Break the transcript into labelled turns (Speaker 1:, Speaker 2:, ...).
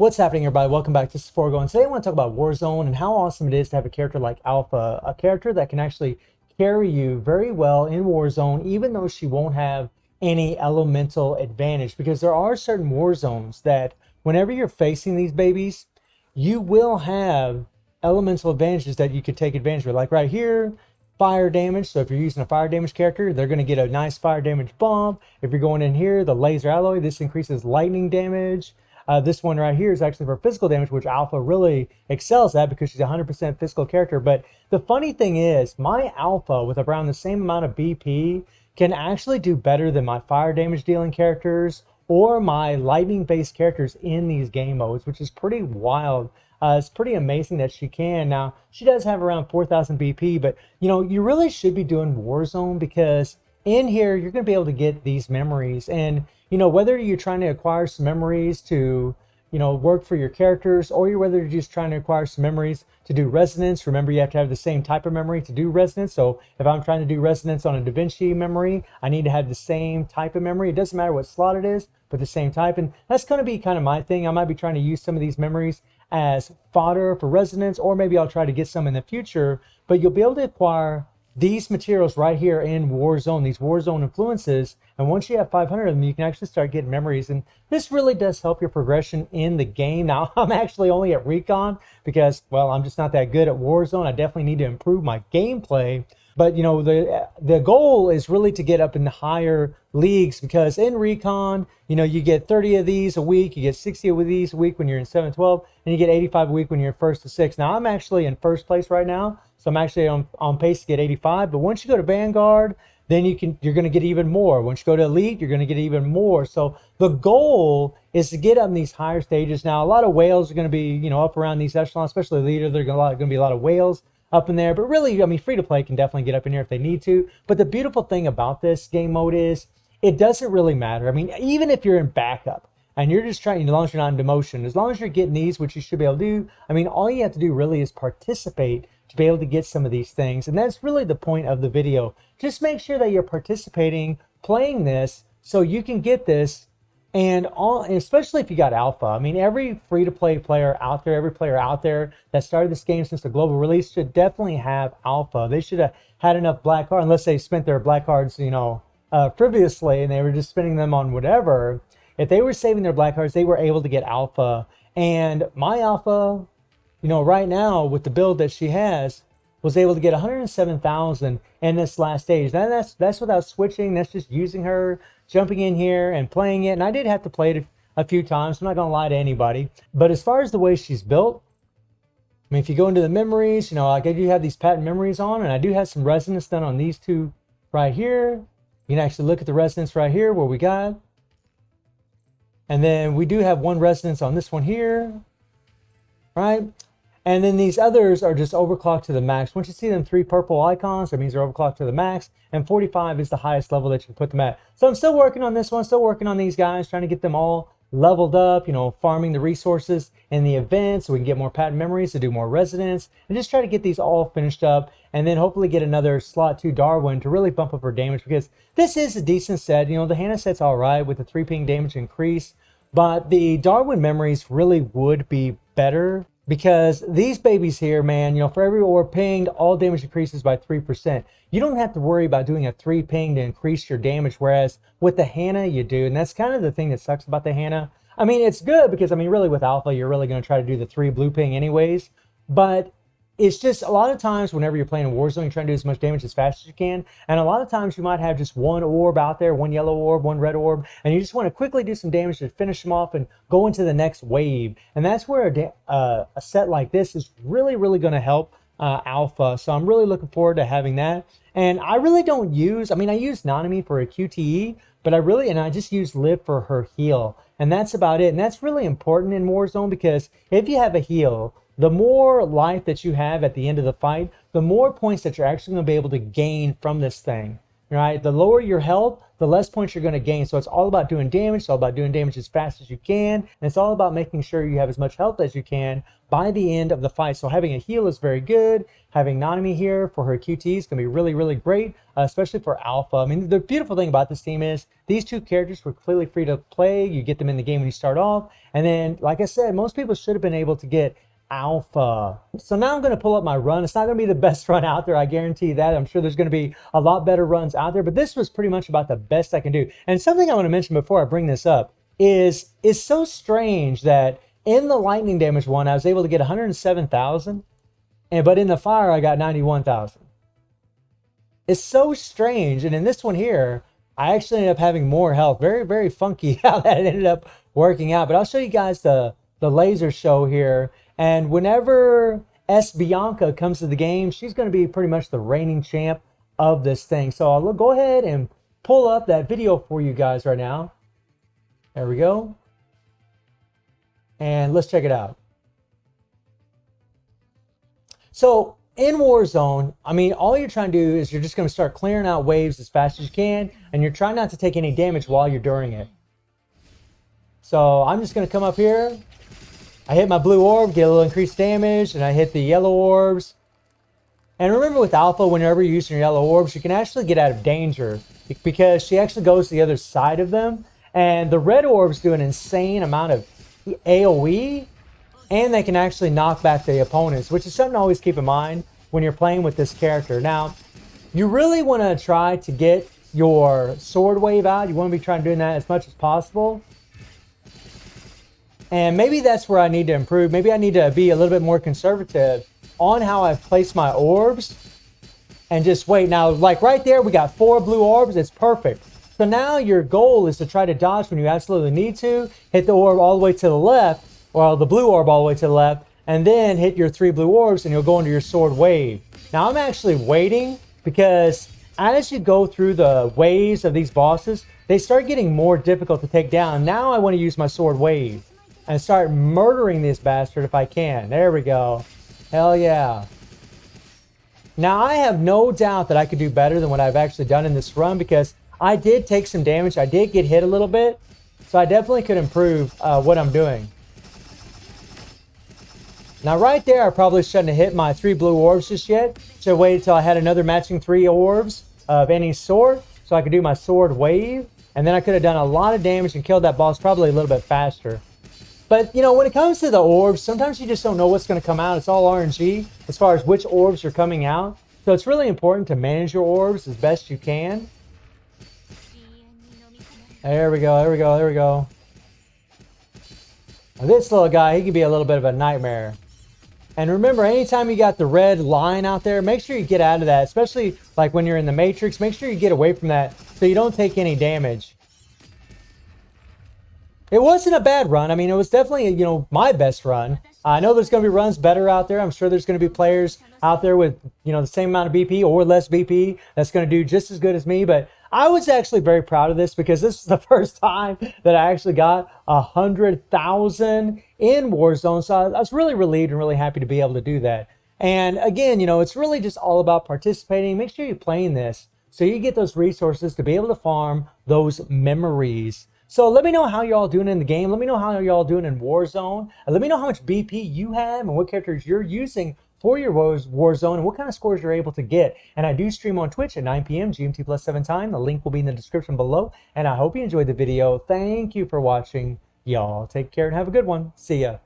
Speaker 1: What's happening, everybody? Welcome back to Forgo, and today I want to talk about Warzone and how awesome it is to have a character like Alpha, a character that can actually carry you very well in Warzone, even though she won't have any elemental advantage. Because there are certain war zones that whenever you're facing these babies, you will have elemental advantages that you could take advantage of. Like right here, fire damage. So if you're using a fire damage character, they're going to get a nice fire damage bump. If you're going in here, the laser alloy, this increases lightning damage. This one right here is actually for physical damage, which Alpha really excels at because she's a 100% physical character. But the funny thing is, my Alpha with around the same amount of BP can actually do better than my fire damage dealing characters or my lightning based characters in these game modes, which is pretty wild. It's pretty amazing that she can. Now, she does have around 4,000 BP, but you really should be doing Warzone because in here, you're going to be able to get these memories. And, whether you're trying to acquire some memories to, work for your characters, or whether you're just trying to acquire some memories to do resonance. Remember, you have to have the same type of memory to do resonance. So if I'm trying to do resonance on a Da Vinci memory, I need to have the same type of memory. It doesn't matter what slot it is, but the same type. And that's going to be kind of my thing. I might be trying to use some of these memories as fodder for resonance, or maybe I'll try to get some in the future. But you'll be able to acquire these materials right here in Warzone, these Warzone influences, and once you have 500 of them, you can actually start getting memories, and this really does help your progression in the game. Now, I'm actually only at Recon because, well, I'm just not that good at Warzone. I definitely need to improve my gameplay, but the goal is really to get up in the higher leagues because in Recon, you get 30 of these a week, you get 60 of these a week when you're in 7-12, and you get 85 a week when you're in first to 6. Now, I'm actually in first place right now, so I'm actually on pace to get 85. But once you go to Vanguard, then you're going to get even more. Once you go to Elite, you're going to get even more. So the goal is to get on these higher stages. Now, a lot of whales are going to be, up around these echelons, especially Elite. There's going to be a lot of whales up in there. But really, free to play can definitely get up in here if they need to. But the beautiful thing about this game mode is it doesn't really matter. Even if you're in backup and you're just trying, as long as you're not in demotion, as long as you're getting these, which you should be able to do, all you have to do really is participate to be able to get some of these things. And that's really the point of the video. Just make sure that you're participating, playing this, so you can get this. And especially if you got Alpha. Every free-to-play player out there, every player out there that started this game since the global release should definitely have Alpha. They should have had enough black cards, unless they spent their black cards, previously, and they were just spending them on whatever. If they were saving their black cards, they were able to get Alpha. And my Alpha, right now with the build that she has, was able to get 107,000 in this last stage. That's without switching. That's just using her, jumping in here and playing it. And I did have to play it a few times. I'm not going to lie to anybody. But as far as the way she's built, if you go into the memories, like I do have these patent memories on, and I do have some resonance done on these two right here. You can actually look at the resonance right here where we got. And then we do have one resonance on this one here, right? And then these others are just overclocked to the max. Once you see them 3 purple icons, that means they're overclocked to the max. And 45 is the highest level that you can put them at. So I'm still working on this one, still working on these guys, trying to get them all leveled up, farming the resources in the event so we can get more patent memories to do more resonance. And just try to get these all finished up. And then hopefully get another slot 2 Darwin to really bump up her damage. Because this is a decent set. The Hannah set's all right with the 3 ping damage increase. But the Darwin memories really would be better. Because these babies here, man, for every orb pinged, all damage increases by 3%. You don't have to worry about doing a 3 ping to increase your damage, whereas with the Hannah, you do. And that's kind of the thing that sucks about the Hannah. It's good because, really with Alpha, you're really going to try to do the 3 blue ping anyways. But it's just a lot of times whenever you're playing in Warzone, you're trying to do as much damage as fast as you can. And a lot of times you might have just one orb out there, one yellow orb, one red orb, and you just want to quickly do some damage to finish them off and go into the next wave. And that's where a set like this is really, really going to help Alpha. So I'm really looking forward to having that. And I really don't use, I use Nanami for a QTE, but I just use Liv for her heal. And that's about it. And that's really important in Warzone because if you have a heal, the more life that you have at the end of the fight, the more points that you're actually going to be able to gain from this thing. right? The lower your health, the less points you're going to gain. So it's all about doing damage. It's all about doing damage as fast as you can. And it's all about making sure you have as much health as you can by the end of the fight. So having a heal is very good. Having Nanami here for her QT is going to be really, really great, especially for Alpha. I mean, the beautiful thing about this team is these two characters were completely free to play. You get them in the game when you start off. And then, like I said, most people should have been able to get Alpha. So now I'm going to pull up my run. It's not going to be the best run out there, I guarantee that. I'm sure there's going to be a lot better runs out there, but this was pretty much about the best I can do. And something I want to mention before I bring this up is it's so strange that in the lightning damage one, I was able to get 107,000, but in the fire, I got 91,000. It's so strange. And in this one here, I actually ended up having more health. Very, very funky how that ended up working out. But I'll show you guys the laser show here. And whenever S. Bianca comes to the game, she's going to be pretty much the reigning champ of this thing. So I'll go ahead and pull up that video for you guys right now. There we go. And let's check it out. So in Warzone, I mean, all you're trying to do is you're just going to start clearing out waves as fast as you can. And you're trying not to take any damage while you're doing it. So I'm just going to come up here. I hit my blue orb, get a little increased damage, and I hit the yellow orbs. And remember with Alpha, whenever you're using your yellow orbs, you can actually get out of danger because she actually goes to the other side of them. And the red orbs do an insane amount of AoE, and they can actually knock back the opponents, which is something to always keep in mind when you're playing with this character. Now, you really want to try to get your sword wave out. You want to be trying to do that as much as possible. And maybe that's where I need to improve. Maybe I need to be a little bit more conservative on how I place my orbs. And just wait. Now, like right there, we got 4 blue orbs. It's perfect. So now your goal is to try to dodge when you absolutely need to. Hit the orb all the way to the left. Or the blue orb all the way to the left. And then hit your 3 blue orbs and you'll go into your sword wave. Now, I'm actually waiting because as you go through the waves of these bosses, they start getting more difficult to take down. Now I want to use my sword wave and start murdering this bastard if I can. There we go. Hell yeah. Now, I have no doubt that I could do better than what I've actually done in this run because I did take some damage. I did get hit a little bit. So I definitely could improve what I'm doing. Now, right there, I probably shouldn't have hit my 3 blue orbs just yet. Should have waited until I had another matching 3 orbs of any sort so I could do my sword wave. And then I could have done a lot of damage and killed that boss probably a little bit faster. But, you know, when it comes to the orbs, sometimes you just don't know what's going to come out. It's all RNG as far as which orbs are coming out. So it's really important to manage your orbs as best you can. There we go, there we go, there we go. Now, this little guy, he can be a little bit of a nightmare. And remember, anytime you got the red line out there, make sure you get out of that. Especially like when you're in the Matrix, make sure you get away from that so you don't take any damage. It wasn't a bad run. I mean, it was definitely, you know, my best run. I know there's going to be runs better out there. I'm sure there's going to be players out there with, you know, the same amount of BP or less BP that's going to do just as good as me. But I was actually very proud of this because this is the first time that I actually got 100,000 in Warzone. So I was really relieved and really happy to be able to do that. And again, you know, it's really just all about participating. Make sure you're playing this so you get those resources to be able to farm those memories. So let me know how y'all doing in the game. Let me know how y'all doing in Warzone. And let me know how much BP you have and what characters you're using for your Warzone and what kind of scores you're able to get. And I do stream on Twitch at 9 p.m. GMT plus 7 time. The link will be in the description below. And I hope you enjoyed the video. Thank you for watching, y'all. Take care and have a good one. See ya.